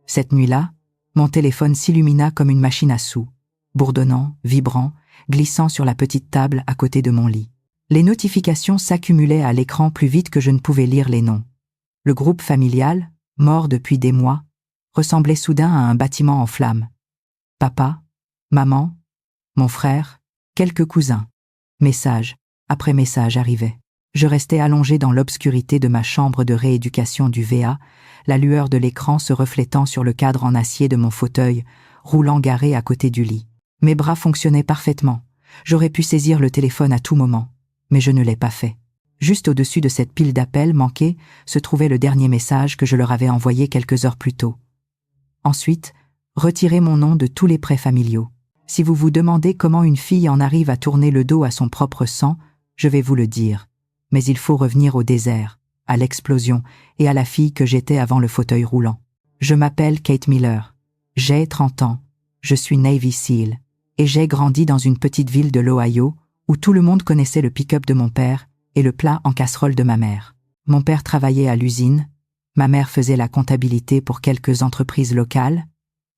Cette nuit-là, mon téléphone s'illumina comme une machine à sous, bourdonnant, vibrant, glissant sur la petite table à côté de mon lit. Les notifications s'accumulaient à l'écran plus vite que je ne pouvais lire les noms. Le groupe familial, mort depuis des mois, ressemblait soudain à un bâtiment en flammes. Papa, maman, mon frère, quelques cousins. Message après message arrivait. Je restais allongé dans l'obscurité de ma chambre de rééducation du VA, la lueur de l'écran se reflétant sur le cadre en acier de mon fauteuil, roulant garé à côté du lit. Mes bras fonctionnaient parfaitement. J'aurais pu saisir le téléphone à tout moment, mais je ne l'ai pas fait. Juste au-dessus de cette pile d'appels manqués se trouvait le dernier message que je leur avais envoyé quelques heures plus tôt. Ensuite, retirez mon nom de tous les prêts familiaux. Si vous vous demandez comment une fille en arrive à tourner le dos à son propre sang, je vais vous le dire. Mais il faut revenir au désert, à l'explosion et à la fille que j'étais avant le fauteuil roulant. Je m'appelle Kate Miller. J'ai 30 ans. Je suis Navy SEAL. Et j'ai grandi dans une petite ville de l'Ohio où tout le monde connaissait le pick-up de mon père et le plat en casserole de ma mère. Mon père travaillait à l'usine, ma mère faisait la comptabilité pour quelques entreprises locales,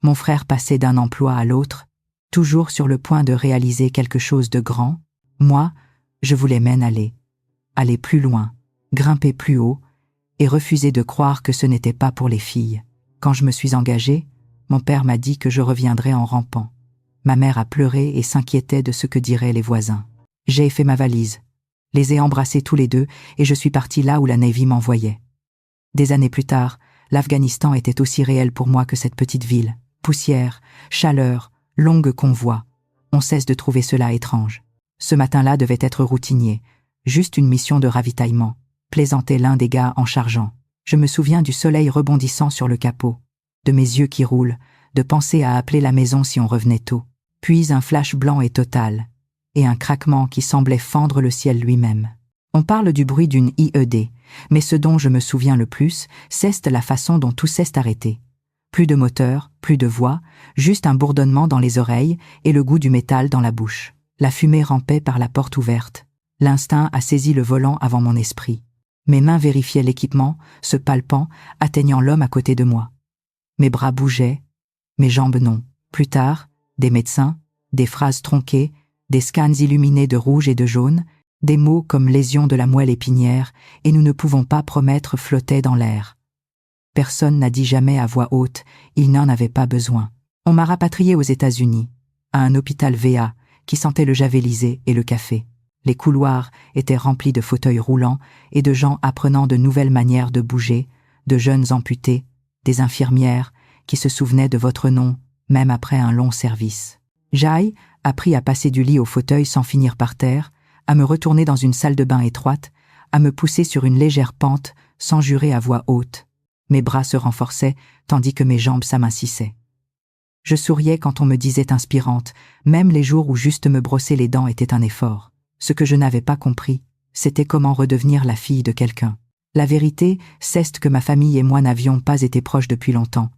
mon frère passait d'un emploi à l'autre, toujours sur le point de réaliser quelque chose de grand. Moi, je voulais m'en aller plus loin, grimper plus haut, et refuser de croire que ce n'était pas pour les filles. Quand je me suis engagé, mon père m'a dit que je reviendrais en rampant. Ma mère a pleuré et s'inquiétait de ce que diraient les voisins. J'ai fait ma valise, les ai embrassés tous les deux et je suis parti là où la Navy m'envoyait. Des années plus tard, l'Afghanistan était aussi réel pour moi que cette petite ville. Poussière, chaleur, longues convois. On cesse de trouver cela étrange. Ce matin-là devait être routinier, juste une mission de ravitaillement, plaisantait l'un des gars en chargeant. Je me souviens du soleil rebondissant sur le capot, de mes yeux qui roulent, de penser à appeler la maison si on revenait tôt. Puis un flash blanc et total, et un craquement qui semblait fendre le ciel lui-même. On parle du bruit d'une IED, mais ce dont je me souviens le plus, c'est la façon dont tout s'est arrêté. Plus de moteur, plus de voix, juste un bourdonnement dans les oreilles et le goût du métal dans la bouche. La fumée rampait par la porte ouverte. L'instinct a saisi le volant avant mon esprit. Mes mains vérifiaient l'équipement, se palpant, atteignant l'homme à côté de moi. Mes bras bougeaient, mes jambes non. Plus tard, des médecins, des phrases tronquées, des scans illuminés de rouge et de jaune, des mots comme lésion de la moelle épinière et nous ne pouvons pas promettre flottaient dans l'air. Personne n'a dit jamais à voix haute, il n'en avait pas besoin. On m'a rapatrié aux États-Unis, à un hôpital VA qui sentait le javelisé et le café. Les couloirs étaient remplis de fauteuils roulants et de gens apprenant de nouvelles manières de bouger, de jeunes amputés, des infirmières qui se souvenaient de votre nom, même après un long service. J'ai appris à passer du lit au fauteuil sans finir par terre, à me retourner dans une salle de bain étroite, à me pousser sur une légère pente sans jurer à voix haute. Mes bras se renforçaient tandis que mes jambes s'amincissaient. Je souriais quand on me disait inspirante, même les jours où juste me brosser les dents était un effort. Ce que je n'avais pas compris, c'était comment redevenir la fille de quelqu'un. La vérité, c'est que ma famille et moi n'avions pas été proches depuis longtemps.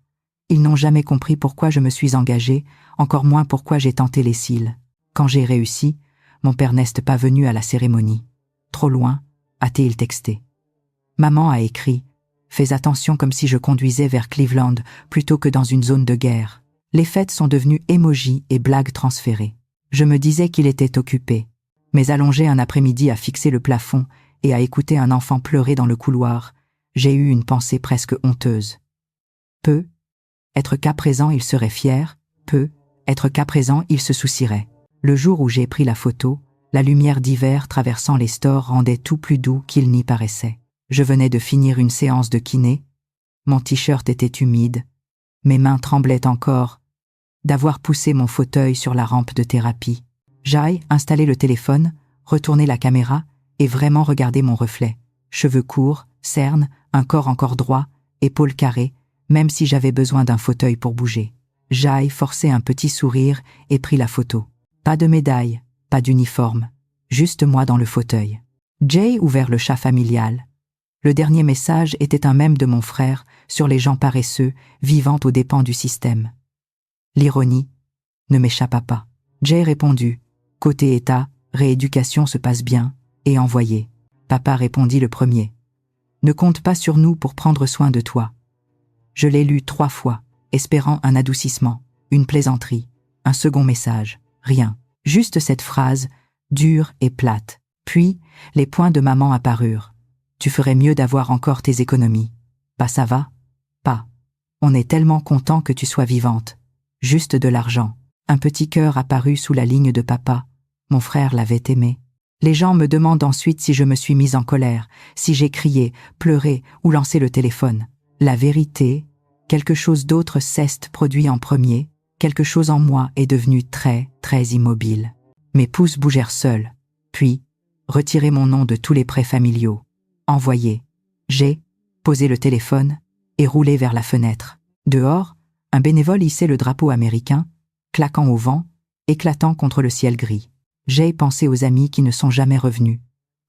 Ils n'ont jamais compris pourquoi je me suis engagée, encore moins pourquoi j'ai tenté les cils. Quand j'ai réussi, mon père n'est pas venu à la cérémonie. Trop loin, a-t-il texté. Maman a écrit « Fais attention comme si je conduisais vers Cleveland plutôt que dans une zone de guerre. » Les fêtes sont devenues émojis et blagues transférées. Je me disais qu'il était occupé, mais allongé un après-midi à fixer le plafond et à écouter un enfant pleurer dans le couloir, j'ai eu une pensée presque honteuse. Être qu'à présent il serait fier, être qu'à présent il se soucierait. Le jour où j'ai pris la photo, la lumière d'hiver traversant les stores rendait tout plus doux qu'il n'y paraissait. Je venais de finir une séance de kiné, mon t-shirt était humide, mes mains tremblaient encore, d'avoir poussé mon fauteuil sur la rampe de thérapie. J'ai installé le téléphone, retourné la caméra et vraiment regardé mon reflet. Cheveux courts, cernes, un corps encore droit, épaules carrées, même si j'avais besoin d'un fauteuil pour bouger. J'ai forcé un petit sourire et pris la photo. Pas de médaille, pas d'uniforme, juste moi dans le fauteuil. J'ai ouvert le chat familial. Le dernier message était un mème de mon frère sur les gens paresseux vivant aux dépens du système. L'ironie ne m'échappa pas. J'ai répondu « Côté État, rééducation se passe bien » et envoyé. Papa répondit le premier. « Ne compte pas sur nous pour prendre soin de toi. » Je l'ai lu 3 fois. espérant un adoucissement, une plaisanterie, un second message, rien. Juste cette phrase, dure et plate. Puis, les points de maman apparurent. Tu ferais mieux d'avoir encore tes économies. Pas ça va? Pas. On est tellement content que tu sois vivante. Juste de l'argent. Un petit cœur apparut sous la ligne de papa. Mon frère l'avait aimé. Les gens me demandent ensuite si je me suis mise en colère, si j'ai crié, pleuré ou lancé le téléphone. La vérité, quelque chose d'autre s'est produit en premier, quelque chose en moi est devenu très, très immobile. Mes pouces bougèrent seuls, puis, retiré mon nom de tous les prêts familiaux. Envoyé. J'ai posé le téléphone et roulé vers la fenêtre. Dehors, un bénévole hissait le drapeau américain, claquant au vent, éclatant contre le ciel gris. J'ai pensé aux amis qui ne sont jamais revenus.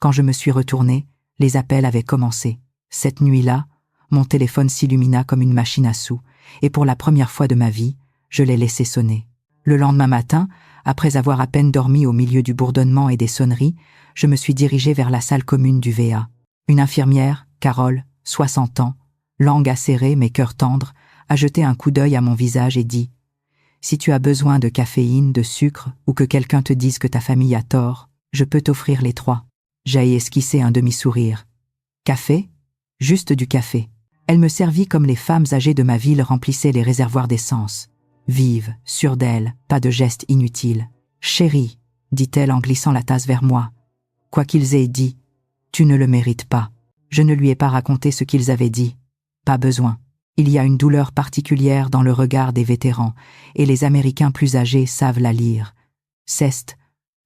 Quand je me suis retourné, les appels avaient commencé. Cette nuit-là, mon téléphone s'illumina comme une machine à sous, et pour la première fois de ma vie, je l'ai laissé sonner. Le lendemain matin, après avoir à peine dormi au milieu du bourdonnement et des sonneries, je me suis dirigé vers la salle commune du VA. Une infirmière, Carole, 60 ans, langue acérée mais cœur tendre, a jeté un coup d'œil à mon visage et dit « Si tu as besoin de caféine, de sucre ou que quelqu'un te dise que ta famille a tort, je peux t'offrir les trois. » J'ai esquissé un demi-sourire. « Café ? Juste du café. » Elle me servit comme les femmes âgées de ma ville remplissaient les réservoirs d'essence. Vive, sûre d'elle, pas de geste inutile. « Chérie, dit-elle en glissant la tasse vers moi. Quoi qu'ils aient dit, tu ne le mérites pas. Je ne lui ai pas raconté ce qu'ils avaient dit. Pas besoin. Il y a une douleur particulière dans le regard des vétérans, et les Américains plus âgés savent la lire. C'est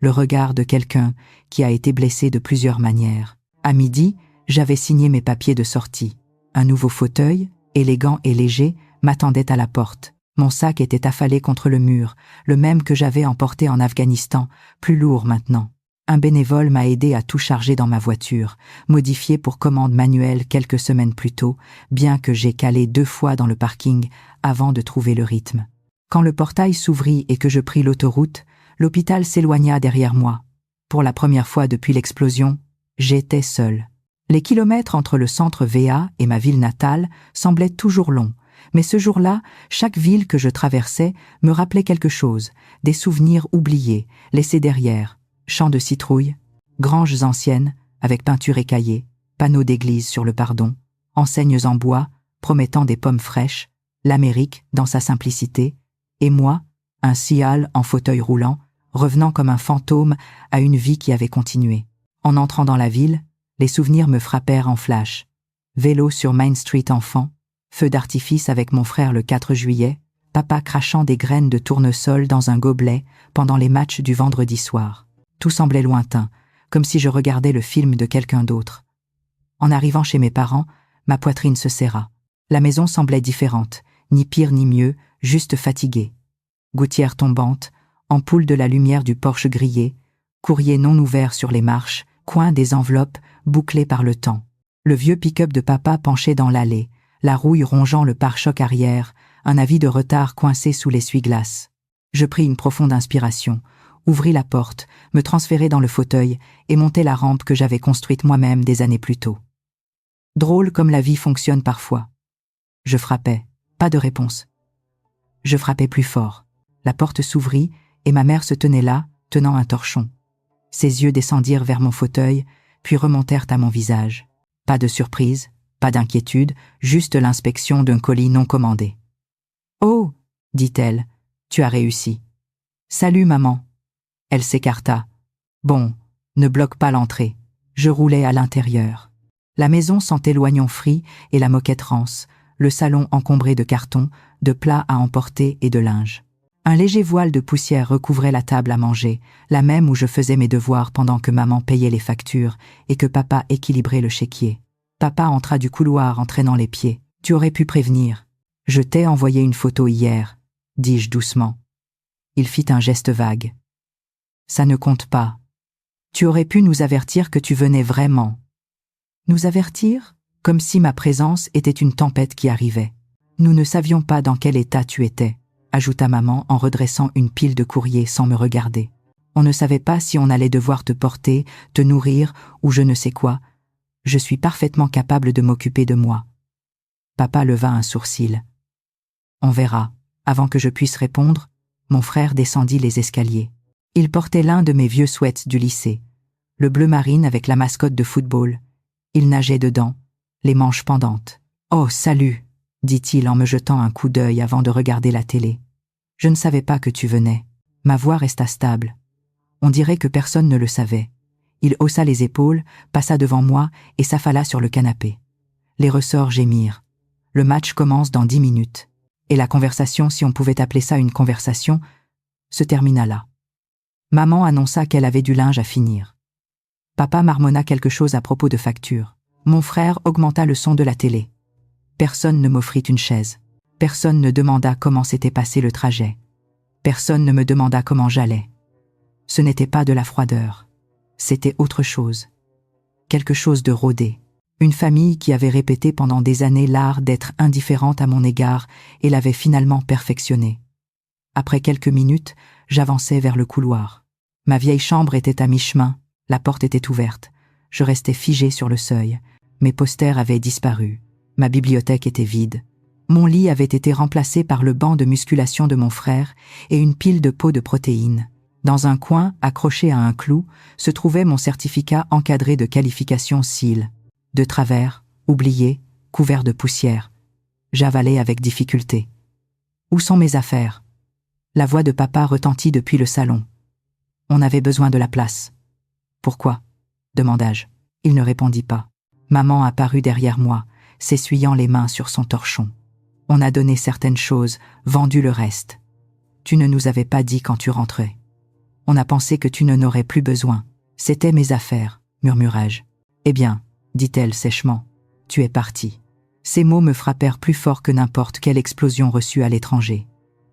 le regard de quelqu'un qui a été blessé de plusieurs manières. À midi, j'avais signé mes papiers de sortie. Un nouveau fauteuil, élégant et léger, m'attendait à la porte. Mon sac était affalé contre le mur, le même que j'avais emporté en Afghanistan, plus lourd maintenant. Un bénévole m'a aidé à tout charger dans ma voiture, modifiée pour commande manuelle quelques semaines plus tôt, bien que j'ai calé 2 fois dans le parking avant de trouver le rythme. Quand le portail s'ouvrit et que je pris l'autoroute, l'hôpital s'éloigna derrière moi. Pour la première fois depuis l'explosion, j'étais seule. Les kilomètres entre le centre VA et ma ville natale semblaient toujours longs, mais ce jour-là, chaque ville que je traversais me rappelait quelque chose, des souvenirs oubliés, laissés derrière. Champs de citrouilles, granges anciennes, avec peinture écaillée, panneaux d'église sur le pardon, enseignes en bois, promettant des pommes fraîches, l'Amérique dans sa simplicité, et moi, un sial en fauteuil roulant, revenant comme un fantôme à une vie qui avait continué. En entrant dans la ville, les souvenirs me frappèrent en flash. Vélo sur Main Street enfant, feu d'artifice avec mon frère le 4 juillet, papa crachant des graines de tournesol dans un gobelet pendant les matchs du vendredi soir. Tout semblait lointain, comme si je regardais le film de quelqu'un d'autre. En arrivant chez mes parents, ma poitrine se serra. La maison semblait différente, ni pire ni mieux, juste fatiguée. Gouttière tombante, ampoule de la lumière du porche grillé, courrier non ouvert sur les marches, coin des enveloppes bouclées par le temps. Le vieux pick-up de papa penché dans l'allée, la rouille rongeant le pare-choc arrière, un avis de retard coincé sous l'essuie-glace. Je pris une profonde inspiration, ouvris la porte, me transférai dans le fauteuil et montai la rampe que j'avais construite moi-même des années plus tôt. Drôle comme la vie fonctionne parfois. Je frappais, pas de réponse. Je frappais plus fort. La porte s'ouvrit et ma mère se tenait là, tenant un torchon. Ses yeux descendirent vers mon fauteuil, puis remontèrent à mon visage. Pas de surprise, pas d'inquiétude, juste l'inspection d'un colis non commandé. « Oh !» dit-elle, « tu as réussi. »« Salut, maman. » Elle s'écarta. « Bon, ne bloque pas l'entrée. » Je roulais à l'intérieur. La maison sentait l'oignon frit et la moquette rance, le salon encombré de cartons, de plats à emporter et de linge. Un léger voile de poussière recouvrait la table à manger, la même où je faisais mes devoirs pendant que maman payait les factures et que papa équilibrait le chéquier. Papa entra du couloir en traînant les pieds. « Tu aurais pu prévenir. Je t'ai envoyé une photo hier, » dis-je doucement. Il fit un geste vague. « Ça ne compte pas. Tu aurais pu nous avertir que tu venais vraiment. » Nous avertir ? Comme si ma présence était une tempête qui arrivait. Nous ne savions pas dans quel état tu étais, ajouta maman en redressant une pile de courriers sans me regarder. On ne savait pas si on allait devoir te porter, te nourrir ou je ne sais quoi. Je suis parfaitement capable de m'occuper de moi. Papa leva un sourcil. On verra. Avant que je puisse répondre, mon frère descendit les escaliers. Il portait l'un de mes vieux sweats du lycée, le bleu marine avec la mascotte de football. Il nageait dedans, les manches pendantes. « Oh, salut !» dit-il en me jetant un coup d'œil avant de regarder la télé. « Je ne savais pas que tu venais. » Ma voix resta stable. On dirait que personne ne le savait. Il haussa les épaules, passa devant moi et s'affala sur le canapé. Les ressorts gémirent. Le match commence dans 10 minutes. Et la conversation, si on pouvait appeler ça une conversation, se termina là. Maman annonça qu'elle avait du linge à finir. Papa marmonna quelque chose à propos de facture. Mon frère augmenta le son de la télé. Personne ne m'offrit une chaise. Personne ne demanda comment s'était passé le trajet. Personne ne me demanda comment j'allais. Ce n'était pas de la froideur. C'était autre chose. Quelque chose de rodé. Une famille qui avait répété pendant des années l'art d'être indifférente à mon égard et l'avait finalement perfectionné. Après quelques minutes, j'avançais vers le couloir. Ma vieille chambre était à mi-chemin, la porte était ouverte. Je restais figé sur le seuil. Mes posters avaient disparu. Ma bibliothèque était vide. Mon lit avait été remplacé par le banc de musculation de mon frère et une pile de pots de protéines. Dans un coin, accroché à un clou, se trouvait mon certificat encadré de qualification SEAL. De travers, oublié, couvert de poussière. J'avalais avec difficulté. Où sont mes affaires ? La voix de papa retentit depuis le salon. On avait besoin de la place. Pourquoi ? Demandai-je. Il ne répondit pas. Maman apparut derrière moi, s'essuyant les mains sur son torchon. On a donné certaines choses, vendu le reste. Tu ne nous avais pas dit quand tu rentrais. On a pensé que tu n'en aurais plus besoin. C'étaient mes affaires, murmurai-je. Eh bien, dit-elle sèchement, tu es parti. Ces mots me frappèrent plus fort que n'importe quelle explosion reçue à l'étranger.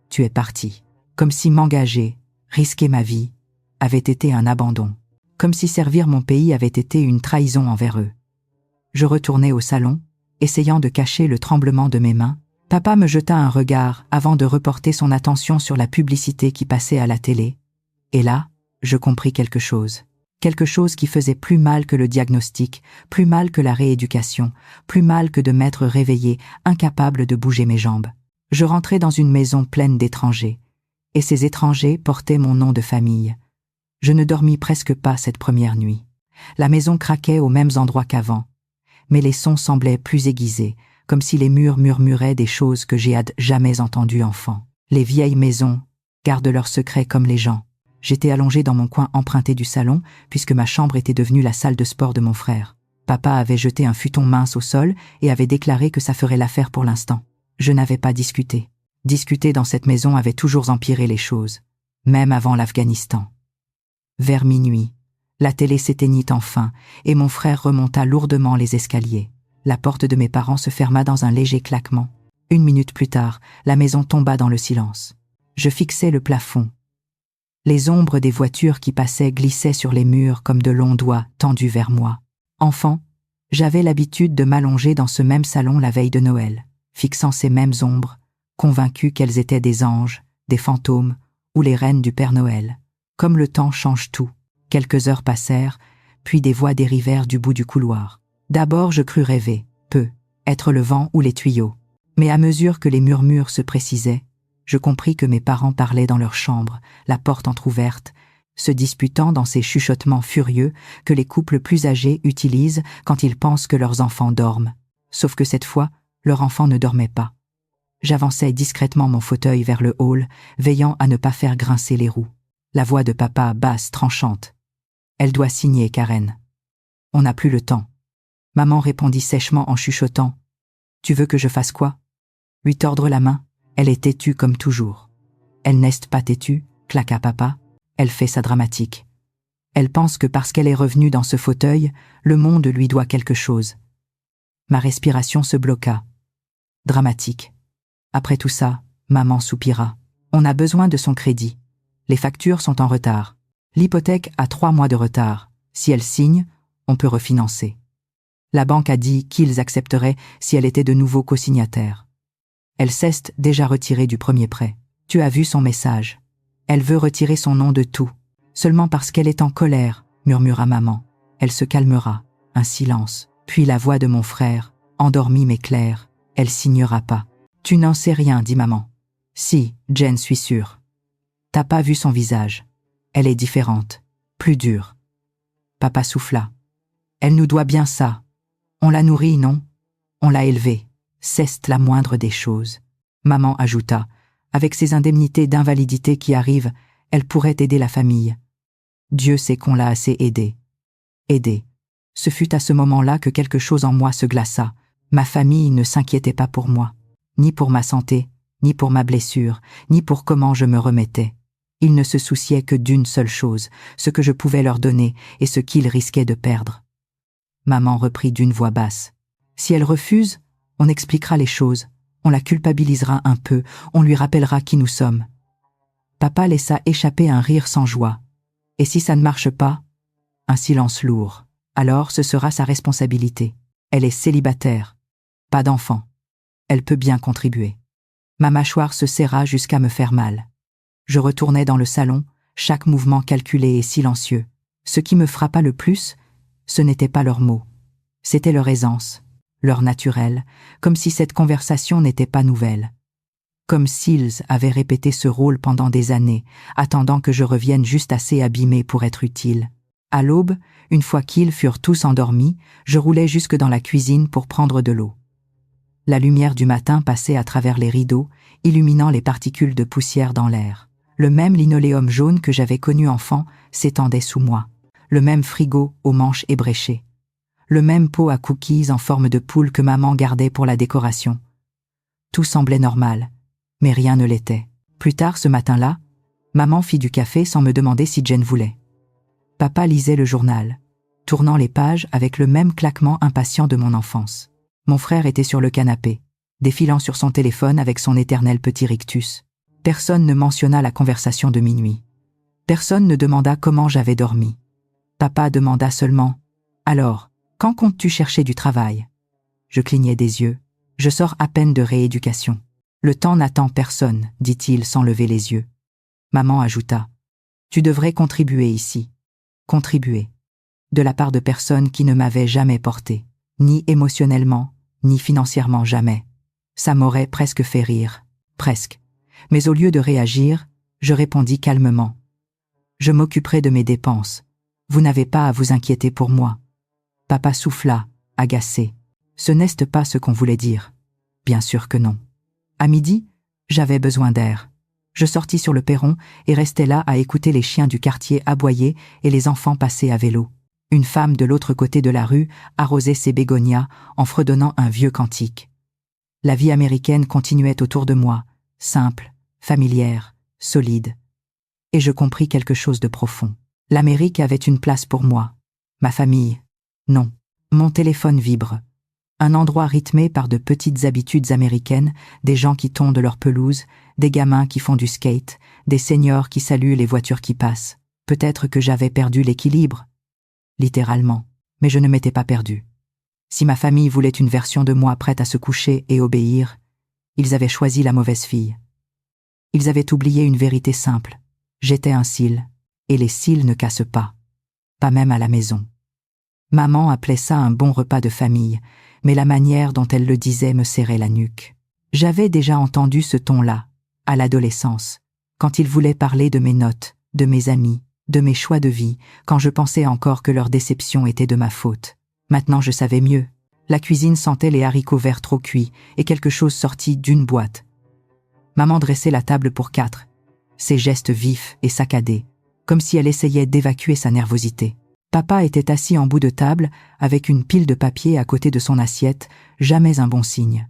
Tu es parti. Comme si m'engager, risquer ma vie, avait été un abandon. Comme si servir mon pays avait été une trahison envers eux. Je retournai au salon, essayant de cacher le tremblement de mes mains. Papa me jeta un regard avant de reporter son attention sur la publicité qui passait à la télé. Et là, je compris quelque chose. Quelque chose qui faisait plus mal que le diagnostic, plus mal que la rééducation, plus mal que de m'être réveillé, incapable de bouger mes jambes. Je rentrais dans une maison pleine d'étrangers. Et ces étrangers portaient mon nom de famille. Je ne dormis presque pas cette première nuit. La maison craquait aux mêmes endroits qu'avant, mais les sons semblaient plus aiguisés, comme si les murs murmuraient des choses que j'ai jamais entendues enfant. Les vieilles maisons gardent leurs secrets comme les gens. J'étais allongé dans mon coin emprunté du salon, puisque ma chambre était devenue la salle de sport de mon frère. Papa avait jeté un futon mince au sol et avait déclaré que ça ferait l'affaire pour l'instant. Je n'avais pas discuté. Discuter dans cette maison avait toujours empiré les choses, même avant l'Afghanistan. Vers minuit, la télé s'éteignit enfin et mon frère remonta lourdement les escaliers. La porte de mes parents se ferma dans un léger claquement. 1 minute plus tard, la maison tomba dans le silence. Je fixais le plafond. Les ombres des voitures qui passaient glissaient sur les murs comme de longs doigts tendus vers moi. Enfant, j'avais l'habitude de m'allonger dans ce même salon la veille de Noël, fixant ces mêmes ombres, convaincu qu'elles étaient des anges, des fantômes ou les reines du Père Noël. Comme le temps change tout, quelques heures passèrent, puis des voix dérivèrent du bout du couloir. D'abord je crus rêver, être le vent ou les tuyaux. Mais à mesure que les murmures se précisaient, je compris que mes parents parlaient dans leur chambre, la porte entr'ouverte, se disputant dans ces chuchotements furieux que les couples plus âgés utilisent quand ils pensent que leurs enfants dorment. Sauf que cette fois, leur enfant ne dormait pas. J'avançai discrètement mon fauteuil vers le hall, veillant à ne pas faire grincer les roues. La voix de papa, basse, tranchante. « Elle doit signer, Karen. On n'a plus le temps. » Maman répondit sèchement en chuchotant. « Tu veux que je fasse quoi ?» Lui tordre la main. Elle est têtue comme toujours. « Elle n'est pas têtue, » claqua papa. Elle fait sa dramatique. Elle pense que parce qu'elle est revenue dans ce fauteuil, le monde lui doit quelque chose. Ma respiration se bloqua. Dramatique. Après tout ça, maman soupira. On a besoin de son crédit. Les factures sont en retard. L'hypothèque a 3 mois de retard. Si elle signe, on peut refinancer. La banque a dit qu'ils accepteraient si elle était de nouveau co-signataire. Elle s'est déjà retirée du premier prêt. Tu as vu son message. Elle veut retirer son nom de tout. Seulement parce qu'elle est en colère, murmura maman. Elle se calmera. Un silence. Puis la voix de mon frère, endormie mais claire. Elle signera pas. Tu n'en sais rien, dit maman. Si, Jen, suis sûre. T'as pas vu son visage. Elle est différente, plus dure. Papa souffla. Elle nous doit bien ça. On l'a nourrie, non? On l'a élevée. C'est la moindre des choses. Maman ajouta. Avec ces indemnités d'invalidité qui arrivent, elle pourrait aider la famille. Dieu sait qu'on l'a assez aidée. Aidée. Ce fut à ce moment-là que quelque chose en moi se glaça. Ma famille ne s'inquiétait pas pour moi, ni pour ma santé, ni pour ma blessure, ni pour comment je me remettais. Ils ne se souciaient que d'une seule chose, ce que je pouvais leur donner et ce qu'ils risquaient de perdre. Maman reprit d'une voix basse. Si elle refuse, on expliquera les choses, on la culpabilisera un peu, on lui rappellera qui nous sommes. Papa laissa échapper un rire sans joie. Et si ça ne marche pas? Un silence lourd. Alors ce sera sa responsabilité. Elle est célibataire. Pas d'enfant. Elle peut bien contribuer. Ma mâchoire se serra jusqu'à me faire mal. Je retournai dans le salon, chaque mouvement calculé et silencieux. Ce qui me frappa le plus, ce n'était pas leurs mots. C'était leur aisance, leur naturel, comme si cette conversation n'était pas nouvelle. Comme s'ils avaient répété ce rôle pendant des années, attendant que je revienne juste assez abîmé pour être utile. À l'aube, une fois qu'ils furent tous endormis, je roulai jusque dans la cuisine pour prendre de l'eau. La lumière du matin passait à travers les rideaux, illuminant les particules de poussière dans l'air. Le même linoléum jaune que j'avais connu enfant s'étendait sous moi. Le même frigo aux manches ébréchées. Le même pot à cookies en forme de poule que maman gardait pour la décoration. Tout semblait normal, mais rien ne l'était. Plus tard ce matin-là, maman fit du café sans me demander si Jen voulait. Papa lisait le journal, tournant les pages avec le même claquement impatient de mon enfance. Mon frère était sur le canapé, défilant sur son téléphone avec son éternel petit rictus. Personne ne mentionna la conversation de minuit. Personne ne demanda comment j'avais dormi. Papa demanda seulement « Alors, quand comptes-tu chercher du travail ?» Je clignai des yeux. Je sors à peine de rééducation. Le temps n'attend personne, dit-il sans lever les yeux. Maman ajouta « Tu devrais contribuer ici. » Contribuer. De la part de personnes qui ne m'avaient jamais porté, ni émotionnellement, ni financièrement jamais. Ça m'aurait presque fait rire. Presque. Mais au lieu de réagir, je répondis calmement. Je m'occuperai de mes dépenses. Vous n'avez pas à vous inquiéter pour moi. Papa souffla, agacé. Ce n'est pas ce qu'on voulait dire. Bien sûr que non. À midi, j'avais besoin d'air. Je sortis sur le perron et restai là à écouter les chiens du quartier aboyer et les enfants passer à vélo. Une femme de l'autre côté de la rue arrosait ses bégonias en fredonnant un vieux cantique. La vie américaine continuait autour de moi, simple, familière, solide. Et je compris quelque chose de profond. L'Amérique avait une place pour moi. Ma famille, non. Mon téléphone vibre. Un endroit rythmé par de petites habitudes américaines, des gens qui tondent leur pelouse, des gamins qui font du skate, des seniors qui saluent les voitures qui passent. Peut-être que j'avais perdu l'équilibre. Littéralement. Mais je ne m'étais pas perdu. Si ma famille voulait une version de moi prête à se coucher et obéir, ils avaient choisi la mauvaise fille. Ils avaient oublié une vérité simple. J'étais un cil, et les cils ne cassent pas. Pas même à la maison. Maman appelait ça un bon repas de famille, mais la manière dont elle le disait me serrait la nuque. J'avais déjà entendu ce ton-là, à l'adolescence, quand il voulait parler de mes notes, de mes amis, de mes choix de vie, quand je pensais encore que leur déception était de ma faute. Maintenant je savais mieux. La cuisine sentait les haricots verts trop cuits, et quelque chose sortit d'une boîte. Maman dressait la table pour 4, ses gestes vifs et saccadés, comme si elle essayait d'évacuer sa nervosité. Papa était assis en bout de table, avec une pile de papier à côté de son assiette, jamais un bon signe.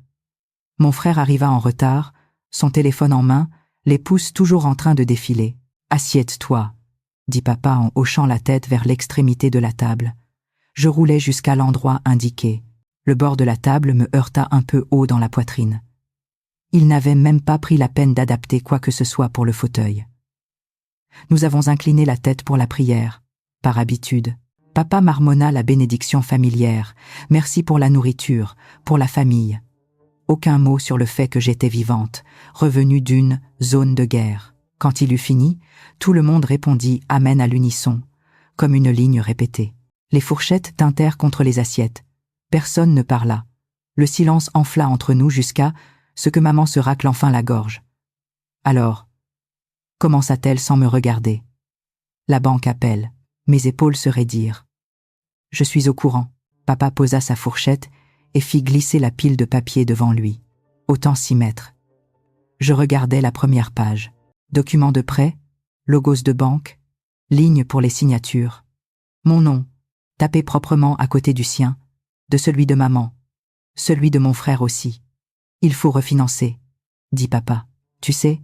Mon frère arriva en retard, son téléphone en main, les pouces toujours en train de défiler. « Assiette-toi », dit papa en hochant la tête vers l'extrémité de la table. Je roulais jusqu'à l'endroit indiqué. Le bord de la table me heurta un peu haut dans la poitrine. Il n'avait même pas pris la peine d'adapter quoi que ce soit pour le fauteuil. Nous avons incliné la tête pour la prière. Par habitude, papa marmonna la bénédiction familière. Merci pour la nourriture, pour la famille. Aucun mot sur le fait que j'étais vivante, revenue d'une zone de guerre. Quand il eut fini, tout le monde répondit « Amen » à l'unisson, comme une ligne répétée. Les fourchettes tintèrent contre les assiettes. Personne ne parla. Le silence enfla entre nous jusqu'à ce que maman se racle enfin la gorge. Alors, commença-t-elle sans me regarder. La banque appelle. Mes épaules se raidirent. Je suis au courant. Papa posa sa fourchette et fit glisser la pile de papier devant lui. Autant s'y mettre. Je regardais la première page. Documents de prêt, logos de banque, lignes pour les signatures. Mon nom, tapé proprement à côté du sien, de celui de maman, celui de mon frère aussi. Il faut refinancer, dit papa. Tu sais,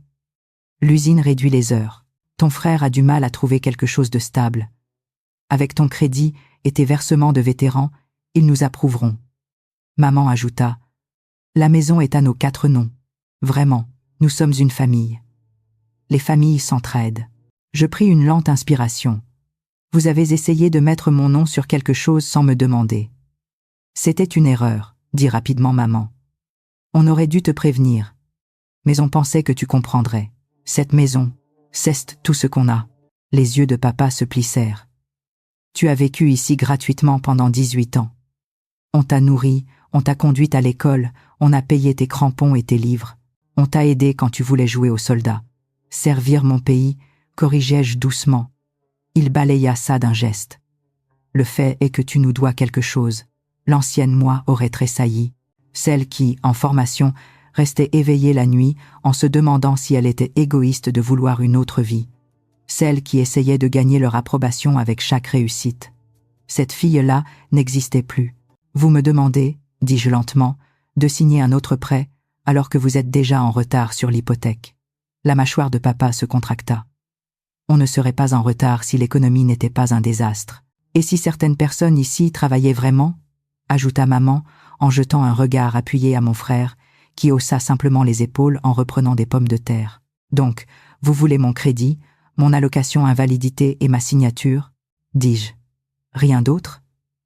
l'usine réduit les heures. Ton frère a du mal à trouver quelque chose de stable. Avec ton crédit et tes versements de vétérans, ils nous approuveront. Maman ajouta, la maison est à nos 4 noms. Vraiment, nous sommes une famille. Les familles s'entraident. Je pris une lente inspiration. Vous avez essayé de mettre mon nom sur quelque chose sans me demander. C'était une erreur, dit rapidement maman. On aurait dû te prévenir. Mais on pensait que tu comprendrais. Cette maison, c'est tout ce qu'on a. Les yeux de papa se plissèrent. Tu as vécu ici gratuitement pendant 18 ans. On t'a nourri, on t'a conduite à l'école, on a payé tes crampons et tes livres. On t'a aidé quand tu voulais jouer aux soldats. Servir mon pays, corrigeai-je doucement. Il balaya ça d'un geste. Le fait est que tu nous dois quelque chose. L'ancienne moi aurait tressailli. Celle qui, en formation, restait éveillée la nuit en se demandant si elle était égoïste de vouloir une autre vie. Celle qui essayait de gagner leur approbation avec chaque réussite. Cette fille-là n'existait plus. Vous me demandez, dis-je lentement, de signer un autre prêt alors que vous êtes déjà en retard sur l'hypothèque. La mâchoire de papa se contracta. On ne serait pas en retard si l'économie n'était pas un désastre. Et si certaines personnes ici travaillaient vraiment, ajouta maman en jetant un regard appuyé à mon frère, qui haussa simplement les épaules en reprenant des pommes de terre. Donc, vous voulez mon crédit, mon allocation invalidité et ma signature, dis-je. Rien d'autre?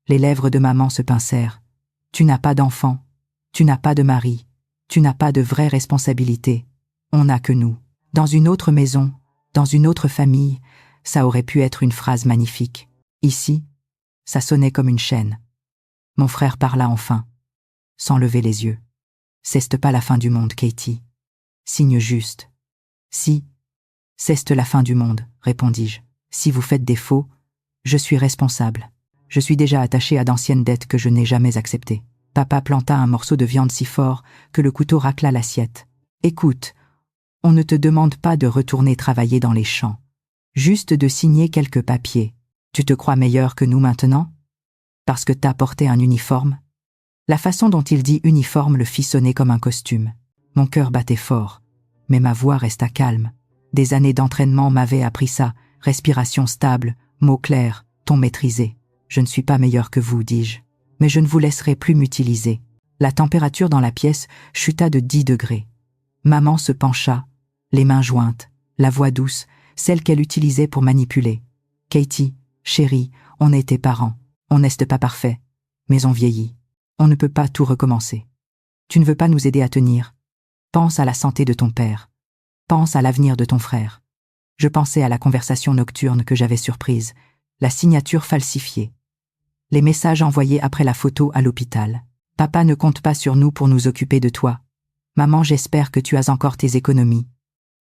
Les lèvres de maman se pincèrent. Tu n'as pas d'enfant, tu n'as pas de mari, tu n'as pas de vraie responsabilité. On n'a que nous. Dans une autre maison, dans une autre famille, ça aurait pu être une phrase magnifique. Ici, ça sonnait comme une chaîne. Mon frère parla enfin, sans lever les yeux. C'est pas la fin du monde, Katie. Signe juste. Si, c'est la fin du monde, répondis-je. Si vous faites défaut, je suis responsable. Je suis déjà attaché à d'anciennes dettes que je n'ai jamais acceptées. Papa planta un morceau de viande si fort que le couteau racla l'assiette. Écoute, on ne te demande pas de retourner travailler dans les champs. Juste de signer quelques papiers. Tu te crois meilleur que nous maintenant? Parce que t'as porté un uniforme? La façon dont il dit uniforme le fit sonner comme un costume. Mon cœur battait fort, mais ma voix resta calme. Des années d'entraînement m'avaient appris ça, respiration stable, mots clairs, ton maîtrisé. Je ne suis pas meilleur que vous, dis-je. Mais je ne vous laisserai plus m'utiliser. La température dans la pièce chuta de 10 degrés. Maman se pencha, les mains jointes, la voix douce, celle qu'elle utilisait pour manipuler. Katie, chérie, on était parents. On n'est pas parfait, mais on vieillit. On ne peut pas tout recommencer. Tu ne veux pas nous aider à tenir. Pense à la santé de ton père. Pense à l'avenir de ton frère. Je pensais à la conversation nocturne que j'avais surprise, la signature falsifiée, les messages envoyés après la photo à l'hôpital. Papa ne compte pas sur nous pour nous occuper de toi. Maman, j'espère que tu as encore tes économies.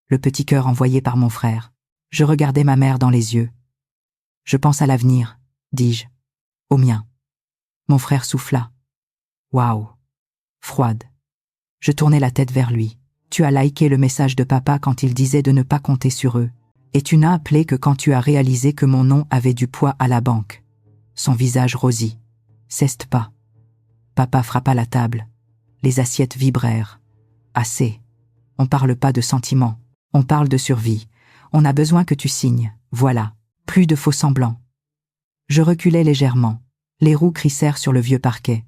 Le petit cœur envoyé par mon frère. Je regardais ma mère dans les yeux. Je pense à l'avenir, dis-je. Au mien. Mon frère souffla. Waouh. Froide. Je tournai la tête vers lui. Tu as liké le message de papa quand il disait de ne pas compter sur eux. Et tu n'as appelé que quand tu as réalisé que mon nom avait du poids à la banque. Son visage rosit. C'est pas. Papa frappa la table. Les assiettes vibrèrent. Assez. On parle pas de sentiments. On parle de survie. On a besoin que tu signes. Voilà. Plus de faux semblants. Je reculai légèrement. Les roues crissèrent sur le vieux parquet.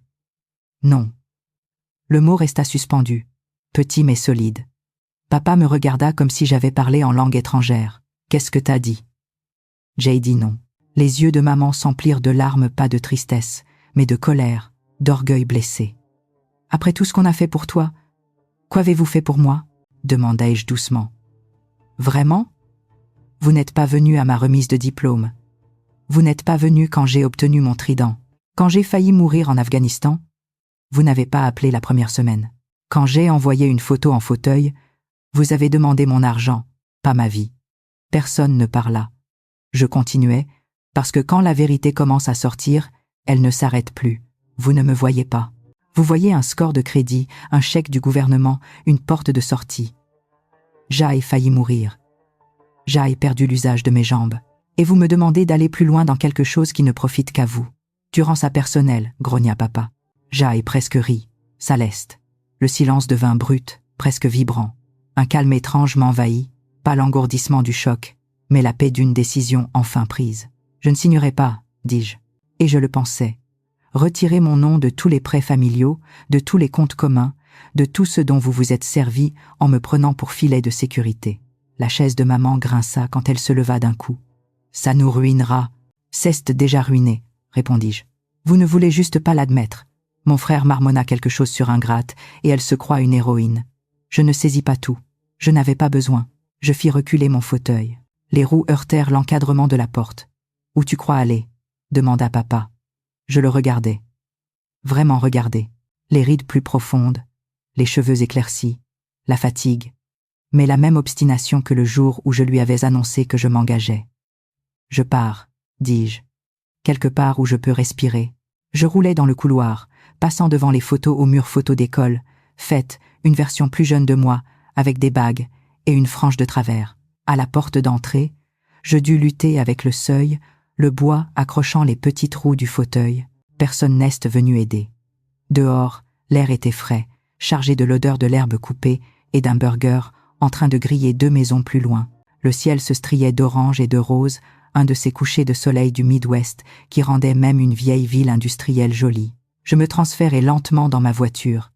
Non. Le mot resta suspendu, petit mais solide. Papa me regarda comme si j'avais parlé en langue étrangère. Qu'est-ce que t'as dit? J'ai dit non. Les yeux de maman s'emplirent de larmes, pas de tristesse, mais de colère, d'orgueil blessé. Après tout ce qu'on a fait pour toi, qu'avez-vous fait pour moi? Demandai-je doucement. Vraiment? Vous n'êtes pas venu à ma remise de diplôme. Vous n'êtes pas venu quand j'ai obtenu mon trident. Quand j'ai failli mourir en Afghanistan, vous n'avez pas appelé la première semaine. Quand j'ai envoyé une photo en fauteuil, vous avez demandé mon argent, pas ma vie. Personne ne parla. Je continuais, parce que quand la vérité commence à sortir, elle ne s'arrête plus. Vous ne me voyez pas. Vous voyez un score de crédit, un chèque du gouvernement, une porte de sortie. J'ai failli mourir. J'ai perdu l'usage de mes jambes. Et vous me demandez d'aller plus loin dans quelque chose qui ne profite qu'à vous. Tu rends ça personnel, grogna papa. J'ai presque ri, ça leste. Le silence devint brut, presque vibrant. Un calme étrange m'envahit, pas l'engourdissement du choc, mais la paix d'une décision enfin prise. Je ne signerai pas, dis-je. Et je le pensais. Retirer mon nom de tous les prêts familiaux, de tous les comptes communs, de tout ce dont vous vous êtes servi en me prenant pour filet de sécurité. La chaise de maman grinça quand elle se leva d'un coup. Ça nous ruinera. C'est déjà ruiné, répondis-je. Vous ne voulez juste pas l'admettre. Mon frère marmonna quelque chose sur un gratte et elle se croit une héroïne. Je ne saisis pas tout. Je n'avais pas besoin. Je fis reculer mon fauteuil. Les roues heurtèrent l'encadrement de la porte. « Où tu crois aller ?» demanda papa. Je le regardais. Vraiment regardé. Les rides plus profondes, les cheveux éclaircis, la fatigue, mais la même obstination que le jour où je lui avais annoncé que je m'engageais. Je pars, dis-je. Quelque part où je peux respirer. Je roulais dans le couloir, passant devant les photos au mur photo d'école, faites, une version plus jeune de moi, avec des bagues et une frange de travers. À la porte d'entrée, je dus lutter avec le seuil, le bois accrochant les petites roues du fauteuil. Personne n'est venu aider. Dehors, l'air était frais, chargé de l'odeur de l'herbe coupée et d'un burger en train de griller 2 maisons plus loin. Le ciel se striait d'orange et de rose, un de ces couchers de soleil du Midwest qui rendait même une vieille ville industrielle jolie. Je me transférais lentement dans ma voiture,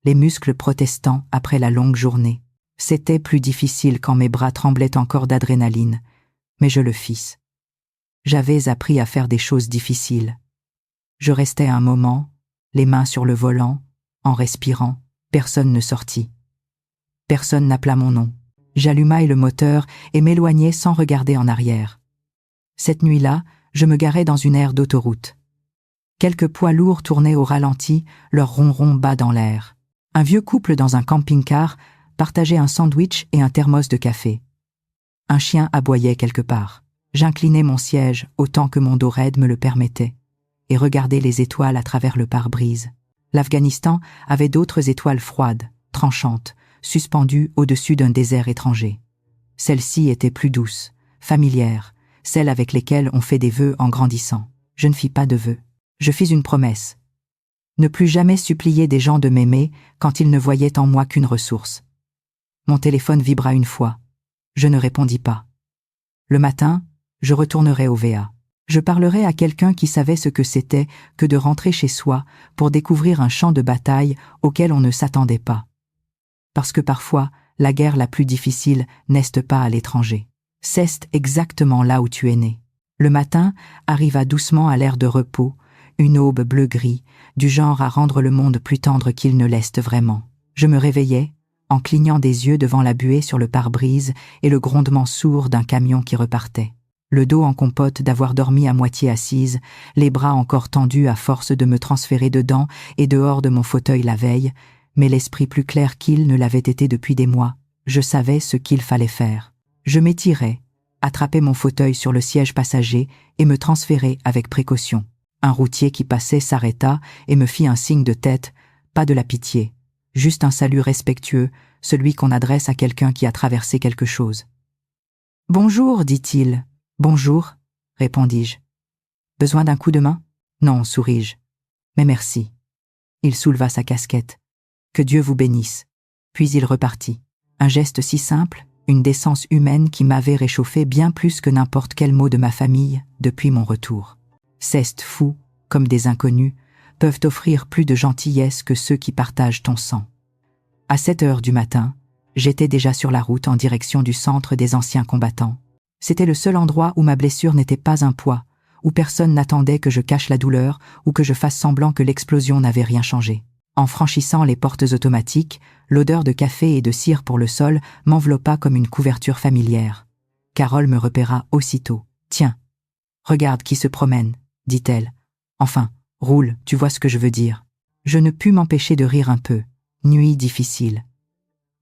les muscles protestant après la longue journée. C'était plus difficile quand mes bras tremblaient encore d'adrénaline, mais je le fis. J'avais appris à faire des choses difficiles. Je restais un moment, les mains sur le volant, en respirant. Personne ne sortit. Personne n'appela mon nom. J'allumai le moteur et m'éloignai sans regarder en arrière. Cette nuit-là, je me garais dans une aire d'autoroute. Quelques poids lourds tournaient au ralenti, leur ronron bas dans l'air. Un vieux couple dans un camping-car partageait un sandwich et un thermos de café. Un chien aboyait quelque part. J'inclinai mon siège autant que mon dos raide me le permettait et regardai les étoiles à travers le pare-brise. L'Afghanistan avait d'autres étoiles froides, tranchantes, suspendues au-dessus d'un désert étranger. Celles-ci étaient plus douces, familières, celles avec lesquelles on fait des vœux en grandissant. Je ne fis pas de vœux. Je fis une promesse. Ne plus jamais supplier des gens de m'aimer quand ils ne voyaient en moi qu'une ressource. Mon téléphone vibra une fois. Je ne répondis pas. Le matin, je retournerai au VA. Je parlerai à quelqu'un qui savait ce que c'était que de rentrer chez soi pour découvrir un champ de bataille auquel on ne s'attendait pas. Parce que parfois, la guerre la plus difficile n'est pas à l'étranger. C'est exactement là où tu es né. Le matin arriva doucement à l'ère de repos, une aube bleu-gris, du genre à rendre le monde plus tendre qu'il ne l'est vraiment. Je me réveillais, en clignant des yeux devant la buée sur le pare-brise et le grondement sourd d'un camion qui repartait. Le dos en compote d'avoir dormi à moitié assise, les bras encore tendus à force de me transférer dedans et dehors de mon fauteuil la veille, mais l'esprit plus clair qu'il ne l'avait été depuis des mois. Je savais ce qu'il fallait faire. Je m'étirai, attrapai mon fauteuil sur le siège passager et me transférai avec précaution. Un routier qui passait s'arrêta et me fit un signe de tête, pas de la pitié, juste un salut respectueux, celui qu'on adresse à quelqu'un qui a traversé quelque chose. « Bonjour, dit-il. »« Bonjour, » répondis-je. « Besoin d'un coup de main ?»« Non, souris-je. Mais merci. » Il souleva sa casquette. « Que Dieu vous bénisse. » Puis il repartit. Un geste si simple, une décence humaine qui m'avait réchauffé bien plus que n'importe quel mot de ma famille depuis mon retour. C'est fou, comme des inconnus, peuvent offrir plus de gentillesse que ceux qui partagent ton sang. À 7 heures du matin, j'étais déjà sur la route en direction du centre des anciens combattants. C'était le seul endroit où ma blessure n'était pas un poids, où personne n'attendait que je cache la douleur ou que je fasse semblant que l'explosion n'avait rien changé. En franchissant les portes automatiques, l'odeur de café et de cire pour le sol m'enveloppa comme une couverture familière. Carole me repéra aussitôt. « Tiens, regarde qui se promène, » dit-elle. « Enfin, roule, tu vois ce que je veux dire. » Je ne pus m'empêcher de rire un peu. Nuit difficile.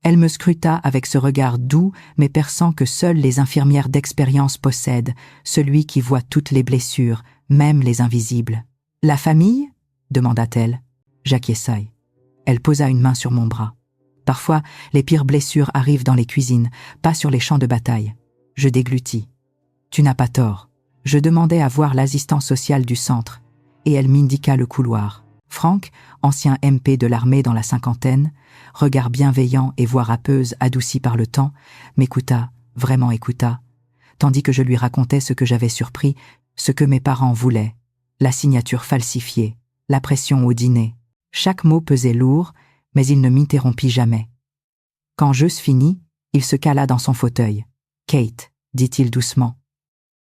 Elle me scruta avec ce regard doux mais perçant que seules les infirmières d'expérience possèdent, celui qui voit toutes les blessures, même les invisibles. « La famille ?» demanda-t-elle. J'acquiesçai. Elle posa une main sur mon bras. Parfois, les pires blessures arrivent dans les cuisines, pas sur les champs de bataille. Je déglutis. Tu n'as pas tort. Je demandai à voir l'assistant social du centre, et elle m'indiqua le couloir. Franck, ancien MP de l'armée dans la cinquantaine, regard bienveillant et voix râpeuse adoucie par le temps, m'écouta, vraiment écouta, tandis que je lui racontais ce que j'avais surpris, ce que mes parents voulaient, la signature falsifiée, la pression au dîner. Chaque mot pesait lourd, mais il ne m'interrompit jamais. Quand j'eus fini, il se cala dans son fauteuil. « Kate, dit-il doucement,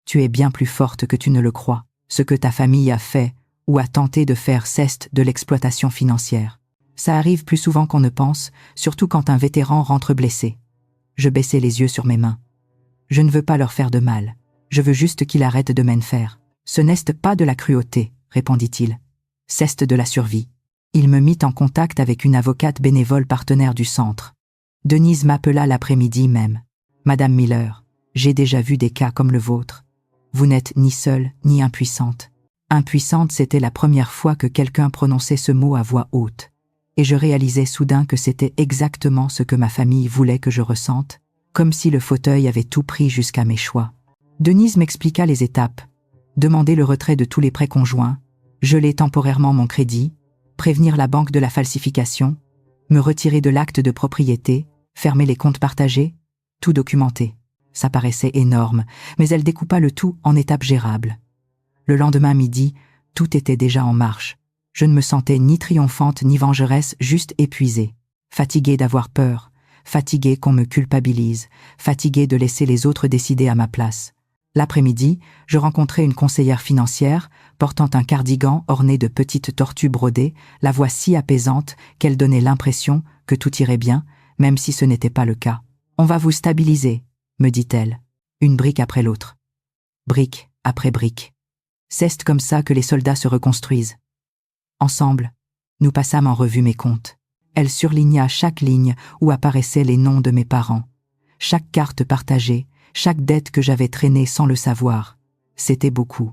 tu es bien plus forte que tu ne le crois. Ce que ta famille a fait ou a tenté de faire ceste de l'exploitation financière. Ça arrive plus souvent qu'on ne pense, surtout quand un vétéran rentre blessé. » Je baissai les yeux sur mes mains. « Je ne veux pas leur faire de mal. Je veux juste qu'ils arrêtent de m'en faire. Ce n'est pas de la cruauté, répondit-il. C'est de la survie. » Il me mit en contact avec une avocate bénévole partenaire du centre. Denise m'appela l'après-midi même. « Madame Miller, j'ai déjà vu des cas comme le vôtre. Vous n'êtes ni seule ni impuissante. » Impuissante, c'était la première fois que quelqu'un prononçait ce mot à voix haute. Et je réalisais soudain que c'était exactement ce que ma famille voulait que je ressente, comme si le fauteuil avait tout pris jusqu'à mes choix. Denise m'expliqua les étapes. Demander le retrait de tous les prêts conjoints, geler temporairement mon crédit, prévenir la banque de la falsification, me retirer de l'acte de propriété, fermer les comptes partagés, tout documenter. Ça paraissait énorme, mais elle découpa le tout en étapes gérables. Le lendemain midi, tout était déjà en marche. Je ne me sentais ni triomphante ni vengeresse, juste épuisée. Fatiguée d'avoir peur, fatiguée qu'on me culpabilise, fatiguée de laisser les autres décider à ma place. L'après-midi, je rencontrai une conseillère financière, portant un cardigan orné de petites tortues brodées, la voix si apaisante qu'elle donnait l'impression que tout irait bien, même si ce n'était pas le cas. « On va vous stabiliser », me dit-elle, une brique après l'autre. Brique après brique. C'est comme ça que les soldats se reconstruisent. Ensemble, nous passâmes en revue mes comptes. Elle surligna chaque ligne où apparaissaient les noms de mes parents, chaque carte partagée, chaque dette que j'avais traînée sans le savoir. C'était beaucoup.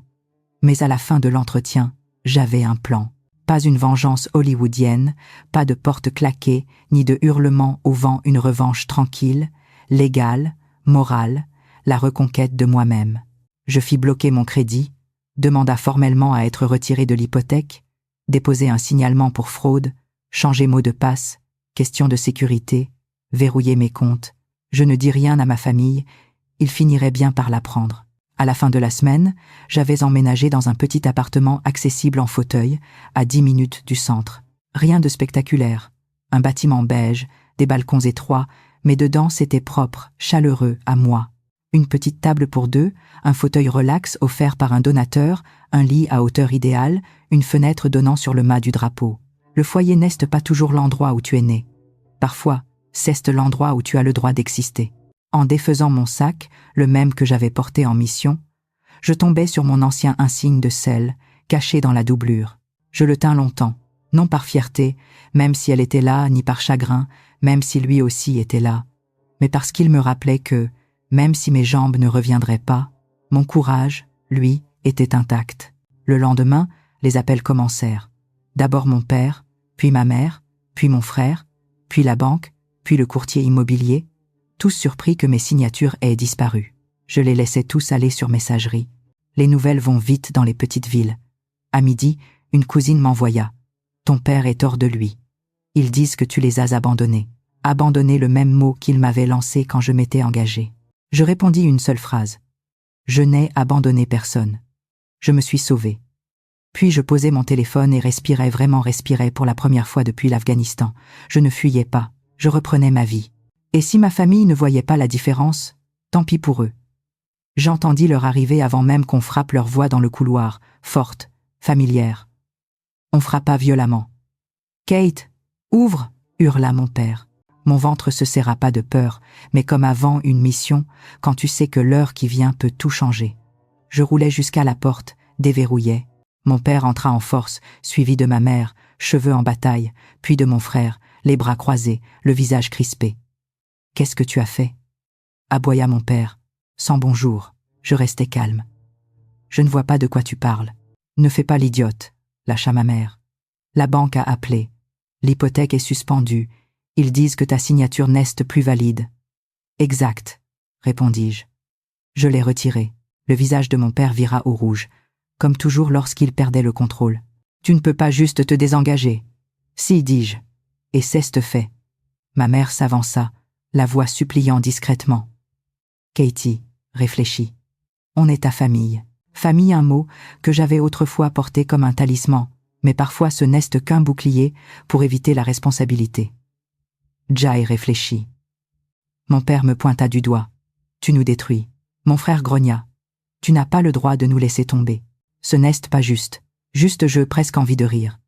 Mais à la fin de l'entretien, j'avais un plan. Pas une vengeance hollywoodienne, pas de porte claquée, ni de hurlements au vent, une revanche tranquille, légale, morale, la reconquête de moi-même. Je fis bloquer mon crédit, demanda formellement à être retiré de l'hypothèque, déposer un signalement pour fraude, changer mot de passe, question de sécurité, verrouiller mes comptes. Je ne dis rien à ma famille, ils finiraient bien par l'apprendre. À la fin de la semaine, j'avais emménagé dans un petit appartement accessible en fauteuil, à 10 minutes du centre. Rien de spectaculaire. Un bâtiment beige, des balcons étroits, mais dedans c'était propre, chaleureux, à moi. Une petite table pour deux, un fauteuil relax offert par un donateur, un lit à hauteur idéale, une fenêtre donnant sur le mât du drapeau. Le foyer n'est pas toujours l'endroit où tu es né. Parfois, c'est l'endroit où tu as le droit d'exister. En défaisant mon sac, le même que j'avais porté en mission, je tombais sur mon ancien insigne de sel, caché dans la doublure. Je le tins longtemps, non par fierté, même si elle était là, ni par chagrin, même si lui aussi était là, mais parce qu'il me rappelait que, même si mes jambes ne reviendraient pas, mon courage, lui, était intact. Le lendemain, les appels commencèrent. D'abord mon père, puis ma mère, puis mon frère, puis la banque, puis le courtier immobilier, tous surpris que mes signatures aient disparu. Je les laissais tous aller sur messagerie. Les nouvelles vont vite dans les petites villes. À midi, une cousine m'envoya. « Ton père est hors de lui. Ils disent que tu les as abandonnés. » Abandonner, le même mot qu'il m'avait lancé quand je m'étais engagé. Je répondis une seule phrase. Je n'ai abandonné personne. Je me suis sauvé. Puis je posai mon téléphone et respirais pour la première fois depuis l'Afghanistan. Je ne fuyais pas, je reprenais ma vie. Et si ma famille ne voyait pas la différence, tant pis pour eux. J'entendis leur arrivée avant même qu'on frappe leur voix dans le couloir, forte, familière. On frappa violemment. « Kate, ouvre !» hurla mon père. Mon ventre se serra pas de peur, mais comme avant une mission, quand tu sais que l'heure qui vient peut tout changer. Je roulais jusqu'à la porte, déverrouillais. Mon père entra en force, suivi de ma mère, cheveux en bataille, puis de mon frère, les bras croisés, le visage crispé. « Qu'est-ce que tu as fait ?» aboya mon père. Sans bonjour, je restais calme. « Je ne vois pas de quoi tu parles. Ne fais pas l'idiote, » lâcha ma mère. « La banque a appelé. L'hypothèque est suspendue. Ils disent que ta signature n'est plus valide. »« Exact, » répondis-je. Je l'ai retirée. Le visage de mon père vira au rouge, comme toujours lorsqu'il perdait le contrôle. « Tu ne peux pas juste te désengager. »« Si, dis-je. Et c'est fait. » Ma mère s'avança, la voix suppliant discrètement. « Katie, réfléchis. On est ta famille. » Famille, un mot que j'avais autrefois porté comme un talisman, mais parfois ce n'est qu'un bouclier pour éviter la responsabilité. Jai réfléchit. Mon père me pointa du doigt. « Tu nous détruis. » Mon frère grogna. « Tu n'as pas le droit de nous laisser tomber. Ce n'est pas juste. Juste je presque envie de rire. »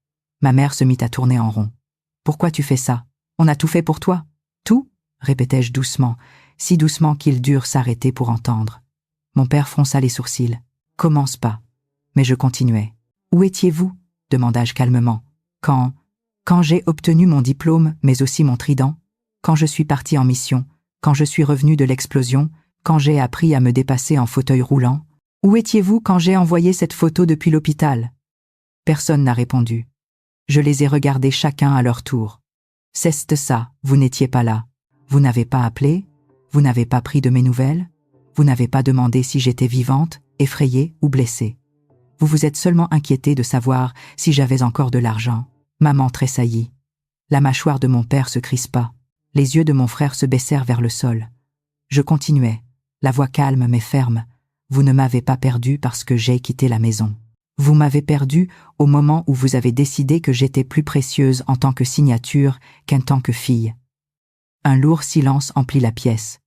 Ma mère se mit à tourner en rond. « Pourquoi tu fais ça? On a tout fait pour toi. »« Tout ?» répétai-je doucement, si doucement qu'ils durent s'arrêter pour entendre. Mon père fronça les sourcils. « Commence pas. » Mais je continuais. « Où étiez-vous » demanda-je calmement. « Quand j'ai obtenu mon diplôme, mais aussi mon trident, quand je suis parti en mission, quand je suis revenu de l'explosion, quand j'ai appris à me dépasser en fauteuil roulant. Où étiez-vous quand j'ai envoyé cette photo depuis l'hôpital ?» Personne n'a répondu. Je les ai regardés chacun à leur tour. « C'est ça, vous n'étiez pas là. Vous n'avez pas appelé, vous n'avez pas pris de mes nouvelles, vous n'avez pas demandé si j'étais vivante, effrayée ou blessée. Vous vous êtes seulement inquiété de savoir si j'avais encore de l'argent. » Maman tressaillit. La mâchoire de mon père se crispa. Les yeux de mon frère se baissèrent vers le sol. Je continuais, la voix calme mais ferme. « Vous ne m'avez pas perdu parce que j'ai quitté la maison. Vous m'avez perdu au moment où vous avez décidé que j'étais plus précieuse en tant que signature qu'en tant que fille. » Un lourd silence emplit la pièce.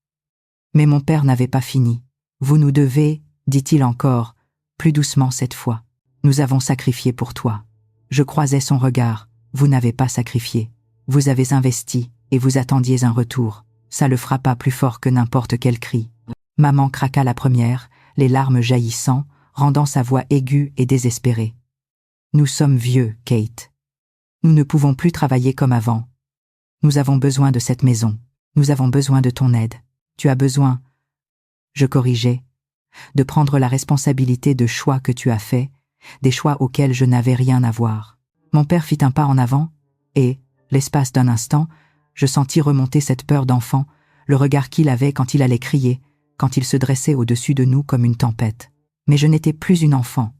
Mais mon père n'avait pas fini. « Vous nous devez, dit-il encore, plus doucement cette fois. Nous avons sacrifié pour toi. » Je croisais son regard. « Vous n'avez pas sacrifié. Vous avez investi et vous attendiez un retour. » Ça le frappa plus fort que n'importe quel cri. Maman craqua la première, les larmes jaillissant, rendant sa voix aiguë et désespérée. « Nous sommes vieux, Kate. Nous ne pouvons plus travailler comme avant. Nous avons besoin de cette maison. Nous avons besoin de ton aide. Tu as besoin, » je corrigeais, « de prendre la responsabilité de choix que tu as faits, des choix auxquels je n'avais rien à voir. » Mon père fit un pas en avant, et, l'espace d'un instant, je sentis remonter cette peur d'enfant, le regard qu'il avait quand il allait crier, quand il se dressait au-dessus de nous comme une tempête. Mais je n'étais plus une enfant,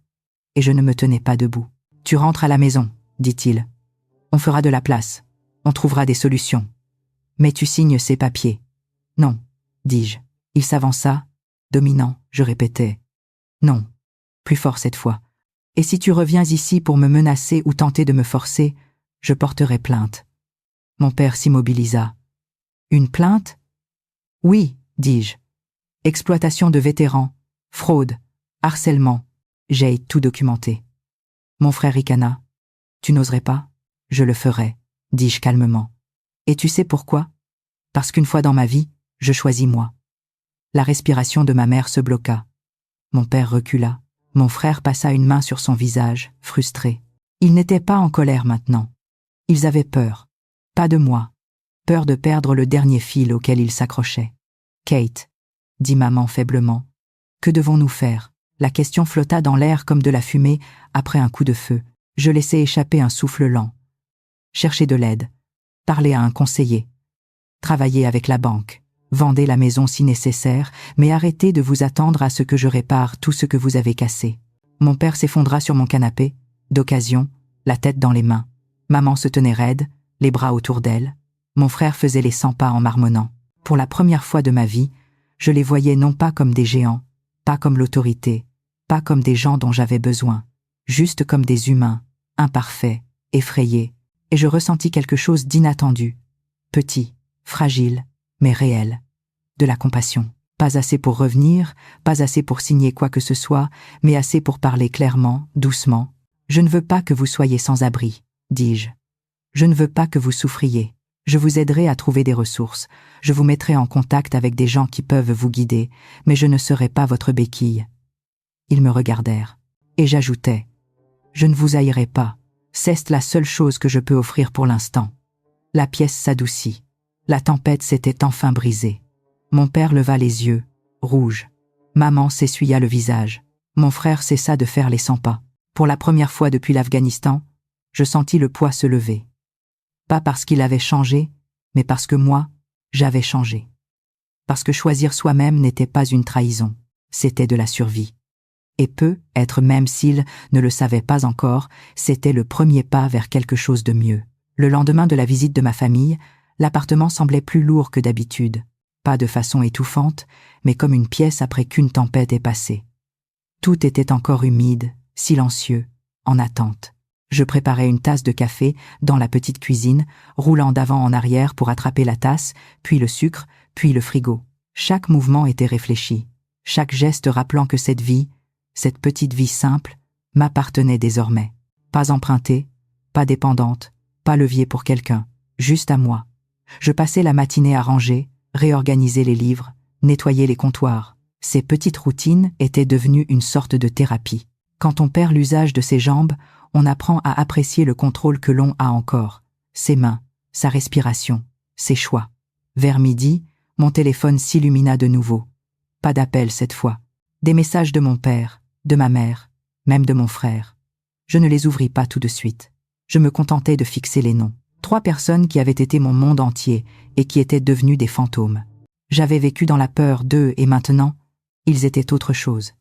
et je ne me tenais pas debout. « Tu rentres à la maison, » dit-il. « On fera de la place, on trouvera des solutions. Mais tu signes ces papiers. »« Non, » dis-je. Il s'avança, dominant, je répétais. « Non, plus fort cette fois. Et si tu reviens ici pour me menacer ou tenter de me forcer, je porterai plainte. » Mon père s'immobilisa. « Une plainte ?»« Oui, dis-je. Exploitation de vétérans, fraude, harcèlement, j'ai tout documenté. » Mon frère ricana. « Tu n'oserais pas ? Je le ferai, dis-je calmement. Et tu sais pourquoi ? Parce qu'une fois dans ma vie, je choisis moi. » La respiration de ma mère se bloqua. Mon père recula. Mon frère passa une main sur son visage, frustré. Ils n'étaient pas en colère maintenant. Ils avaient peur. Pas de moi. Peur de perdre le dernier fil auquel ils s'accrochaient. « Kate, » dit maman faiblement, « que devons-nous faire ?» La question flotta dans l'air comme de la fumée après un coup de feu. Je laissai échapper un souffle lent. Chercher de l'aide. Parler à un conseiller. Travailler avec la banque. Vendez la maison si nécessaire, mais arrêtez de vous attendre à ce que je répare tout ce que vous avez cassé. Mon père s'effondra sur mon canapé, d'occasion, la tête dans les mains. Maman se tenait raide, les bras autour d'elle. Mon frère faisait les 100 pas en marmonnant. Pour la première fois de ma vie, je les voyais non pas comme des géants, pas comme l'autorité, pas comme des gens dont j'avais besoin, juste comme des humains, imparfaits, effrayés, et je ressentis quelque chose d'inattendu, petit, fragile, mais réel, de la compassion. Pas assez pour revenir, pas assez pour signer quoi que ce soit, mais assez pour parler clairement, doucement. « Je ne veux pas que vous soyez sans abri, » dis-je. « Je ne veux pas que vous souffriez. Je vous aiderai à trouver des ressources. Je vous mettrai en contact avec des gens qui peuvent vous guider, mais je ne serai pas votre béquille. » Ils me regardèrent. Et j'ajoutai, « Je ne vous haïrai pas. C'est la seule chose que je peux offrir pour l'instant. » La pièce s'adoucit. La tempête s'était enfin brisée. Mon père leva les yeux, rouge. Maman s'essuya le visage. Mon frère cessa de faire les 100 pas. Pour la première fois depuis l'Afghanistan, je sentis le poids se lever. Pas parce qu'il avait changé, mais parce que moi, j'avais changé. Parce que choisir soi-même n'était pas une trahison, c'était de la survie. Et peut-être même s'il ne le savait pas encore, c'était le premier pas vers quelque chose de mieux. Le lendemain de la visite de ma famille, l'appartement semblait plus lourd que d'habitude. Pas de façon étouffante, mais comme une pièce après qu'une tempête est passée. Tout était encore humide, silencieux, en attente. Je préparais une tasse de café dans la petite cuisine, roulant d'avant en arrière pour attraper la tasse, puis le sucre, puis le frigo. Chaque mouvement était réfléchi, chaque geste rappelant que cette vie, cette petite vie simple, m'appartenait désormais. Pas empruntée, pas dépendante, pas levier pour quelqu'un, juste à moi. Je passais la matinée à ranger, réorganiser les livres, nettoyer les comptoirs. Ces petites routines étaient devenues une sorte de thérapie. Quand on perd l'usage de ses jambes, on apprend à apprécier le contrôle que l'on a encore, ses mains, sa respiration, ses choix. Vers midi, mon téléphone s'illumina de nouveau. Pas d'appel cette fois. Des messages de mon père, de ma mère, même de mon frère. Je ne les ouvris pas tout de suite. Je me contentais de fixer les noms. 3 personnes qui avaient été mon monde entier et qui étaient devenues des fantômes. J'avais vécu dans la peur d'eux et maintenant, ils étaient autre chose.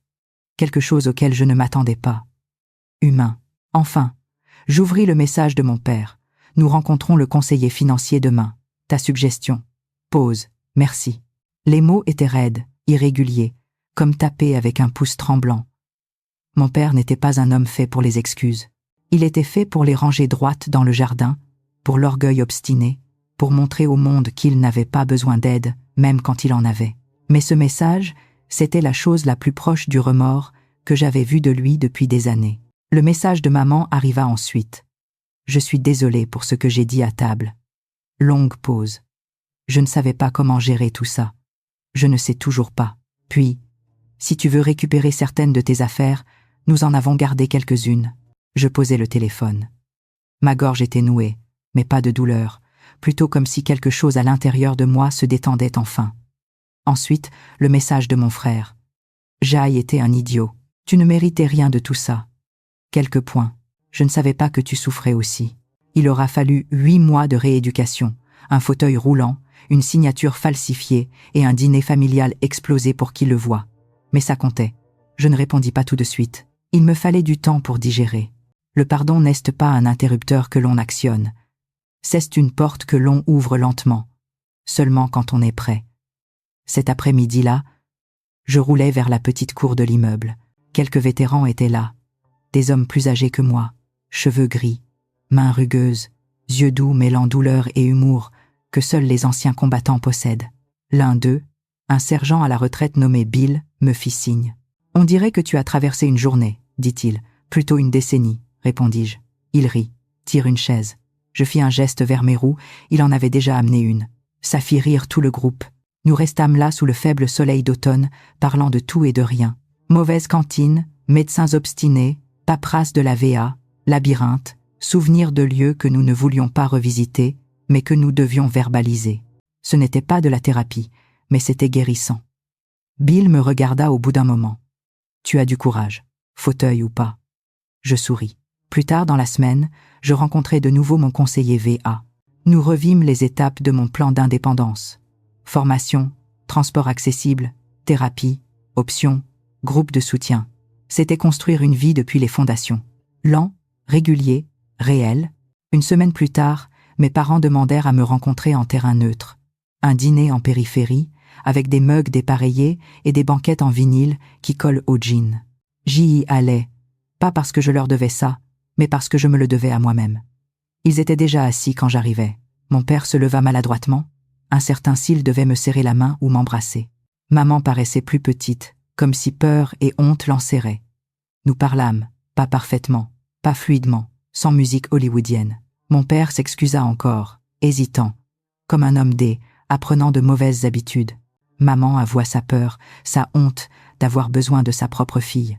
Quelque chose auquel je ne m'attendais pas. Humain. Enfin, j'ouvris le message de mon père. Nous rencontrons le conseiller financier demain. Ta suggestion. Pause. Merci. Les mots étaient raides, irréguliers, comme tapés avec un pouce tremblant. Mon père n'était pas un homme fait pour les excuses. Il était fait pour les ranger droites dans le jardin, pour l'orgueil obstiné, pour montrer au monde qu'il n'avait pas besoin d'aide, même quand il en avait. Mais ce message, c'était la chose la plus proche du remords que j'avais vu de lui depuis des années. Le message de maman arriva ensuite. Je suis désolée pour ce que j'ai dit à table. Longue pause. Je ne savais pas comment gérer tout ça. Je ne sais toujours pas. Puis, si tu veux récupérer certaines de tes affaires, nous en avons gardé quelques-unes. Je posai le téléphone. Ma gorge était nouée, mais pas de douleur, plutôt comme si quelque chose à l'intérieur de moi se détendait enfin. Ensuite, le message de mon frère. Jai était un idiot. Tu ne méritais rien de tout ça. Quelques points. Je ne savais pas que tu souffrais aussi. Il aura fallu 8 mois de rééducation, un fauteuil roulant, une signature falsifiée et un dîner familial explosé pour qui le voit. Mais ça comptait. Je ne répondis pas tout de suite. Il me fallait du temps pour digérer. Le pardon n'est pas un interrupteur que l'on actionne. C'est une porte que l'on ouvre lentement, seulement quand on est prêt. Cet après-midi-là, je roulais vers la petite cour de l'immeuble. Quelques vétérans étaient là. Des hommes plus âgés que moi, cheveux gris, mains rugueuses, yeux doux mêlant douleur et humour que seuls les anciens combattants possèdent. L'un d'eux, un sergent à la retraite nommé Bill, me fit signe. « On dirait que tu as traversé une journée, dit-il. Plutôt une décennie, répondis-je. Il rit, tire une chaise. Je fis un geste vers mes roues, il en avait déjà amené une. Ça fit rire tout le groupe. Nous restâmes là sous le faible soleil d'automne, parlant de tout et de rien. Mauvaise cantine, médecins obstinés, paperasse de la VA, labyrinthe, souvenirs de lieux que nous ne voulions pas revisiter, mais que nous devions verbaliser. Ce n'était pas de la thérapie, mais c'était guérissant. Bill me regarda au bout d'un moment. « Tu as du courage, fauteuil ou pas. » Je souris. Plus tard dans la semaine, je rencontrai de nouveau mon conseiller VA. Nous revîmes les étapes de mon plan d'indépendance. Formation, transport accessible, thérapie, options, groupe de soutien. C'était construire une vie depuis les fondations. Lent, régulier, réel. Une semaine plus tard, mes parents demandèrent à me rencontrer en terrain neutre. Un dîner en périphérie, avec des mugs dépareillés et des banquettes en vinyle qui collent au jean. J'y y allais, pas parce que je leur devais ça, mais parce que je me le devais à moi-même. Ils étaient déjà assis quand j'arrivais. Mon père se leva maladroitement. Un certain s'il devait me serrer la main ou m'embrasser. Maman paraissait plus petite, comme si peur et honte l'enserraient. Nous parlâmes, pas parfaitement, pas fluidement, sans musique hollywoodienne. Mon père s'excusa encore, hésitant, comme un homme apprenant de mauvaises habitudes. Maman avoua sa peur, sa honte d'avoir besoin de sa propre fille.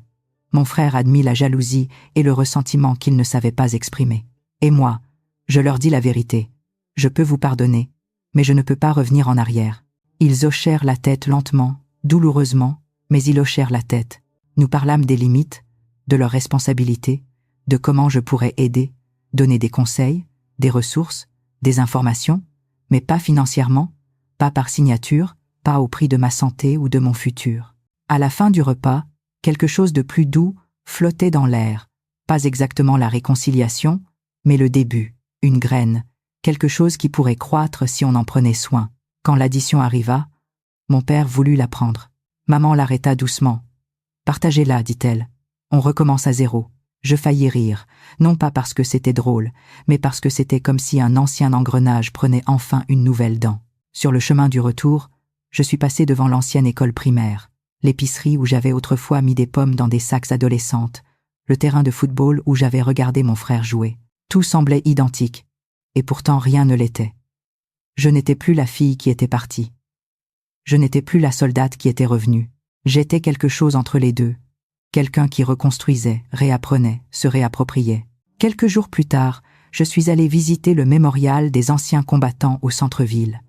Mon frère admit la jalousie et le ressentiment qu'il ne savait pas exprimer. Et moi, je leur dis la vérité. Je peux vous pardonner, mais je ne peux pas revenir en arrière. » Ils hochèrent la tête lentement, douloureusement, mais ils hochèrent la tête. Nous parlâmes des limites, de leurs responsabilités, de comment je pourrais aider, donner des conseils, des ressources, des informations, mais pas financièrement, pas par signature, pas au prix de ma santé ou de mon futur. À la fin du repas, quelque chose de plus doux flottait dans l'air, pas exactement la réconciliation, mais le début, une graine, quelque chose qui pourrait croître si on en prenait soin. Quand l'addition arriva, mon père voulut la prendre. Maman l'arrêta doucement. « Partagez-la, dit-elle. On recommence à zéro. » Je faillis rire, non pas parce que c'était drôle, mais parce que c'était comme si un ancien engrenage prenait enfin une nouvelle dent. Sur le chemin du retour, je suis passé devant l'ancienne école primaire, l'épicerie où j'avais autrefois mis des pommes dans des sacs adolescentes, le terrain de football où j'avais regardé mon frère jouer. Tout semblait identique, et pourtant rien ne l'était. Je n'étais plus la fille qui était partie. Je n'étais plus la soldate qui était revenue. J'étais quelque chose entre les deux. Quelqu'un qui reconstruisait, réapprenait, se réappropriait. Quelques jours plus tard, je suis allé visiter le mémorial des anciens combattants au centre-ville.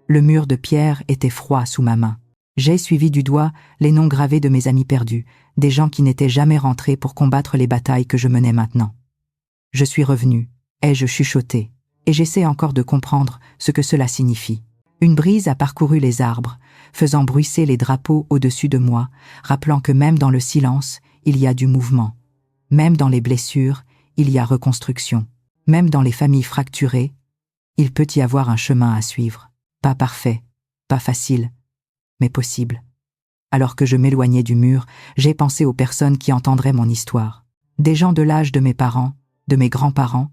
Le mur de pierre était froid sous ma main. J'ai suivi du doigt les noms gravés de mes amis perdus, des gens qui n'étaient jamais rentrés pour combattre les batailles que je menais maintenant. Je suis revenu, ai-je chuchoté, et j'essaie encore de comprendre ce que cela signifie. Une brise a parcouru les arbres, faisant bruisser les drapeaux au-dessus de moi, rappelant que même dans le silence, il y a du mouvement. Même dans les blessures, il y a reconstruction. Même dans les familles fracturées, il peut y avoir un chemin à suivre. Pas parfait, pas facile, mais possible. Alors que je m'éloignais du mur, j'ai pensé aux personnes qui entendraient mon histoire. Des gens de l'âge de mes parents, de mes grands-parents,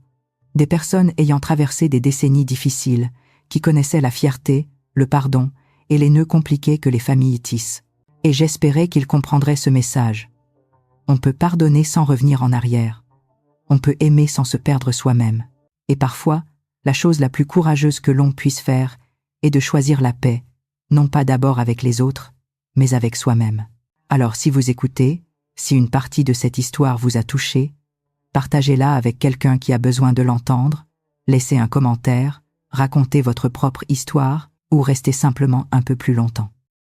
des personnes ayant traversé des décennies difficiles, qui connaissaient la fierté, le pardon et les nœuds compliqués que les familles tissent. Et j'espérais qu'ils comprendraient ce message. On peut pardonner sans revenir en arrière. On peut aimer sans se perdre soi-même. Et parfois, la chose la plus courageuse que l'on puisse faire est de choisir la paix, non pas d'abord avec les autres, mais avec soi-même. Alors si vous écoutez, si une partie de cette histoire vous a touché, partagez-la avec quelqu'un qui a besoin de l'entendre, laissez un commentaire, racontez votre propre histoire ou restez simplement un peu plus longtemps.